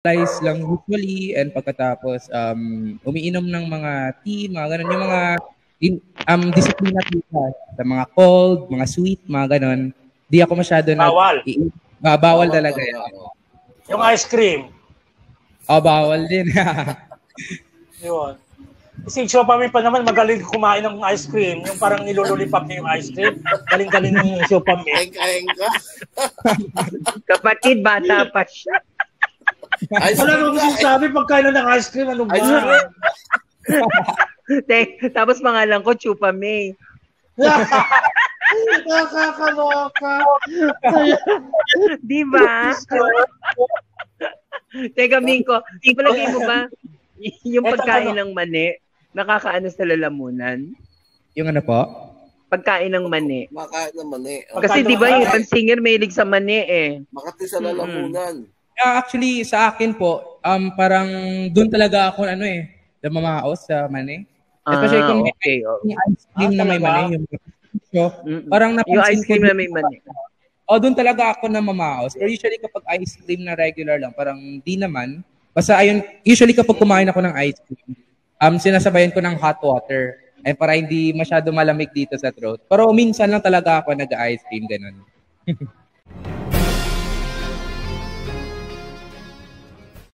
socialize lang usually and pagkatapos umiinom ng mga tea, mga ganun. Yung mga disiplina sa mga cold, mga sweet, mga ganun. Di ako masyado Bawal. Bawal talaga yan. Yung ice cream. Bawal din. Yun. Si Siopami pa naman magaling kumain ng ice cream. Yung parang nilululipap niya yung ice cream. Galing-galing ng Siopami. Kain-kain ka. Kapatid, bata pa siya. Wala naman sinasabi pagkain ng ice cream. Ano ba? Tapos pangalan ko, Chupa May. Nakakaloka. Di ba? Teka, Minko, palagay mo ba yung pagkain ng mani, nakakaano sa lalamunan? Yung ano po? Pagkain ng mani. Makain ng mani. Kasi di ba yung ibang singer mahilig sa mani eh. Makati sa lalamunan. Actually, sa akin po, parang doon talaga ako namamaos sa mani. Especially kung may ice cream na may mani. So, parang yung ice cream na may mani. Doon talaga ako namamaos. Pero usually kapag ice cream na regular lang, parang di naman. Basta ayun, usually kapag kumain ako ng ice cream, sinasabayan ko ng hot water. Para hindi masyado malamig dito sa throat. Pero minsan lang talaga ako nag-ice cream, ganun.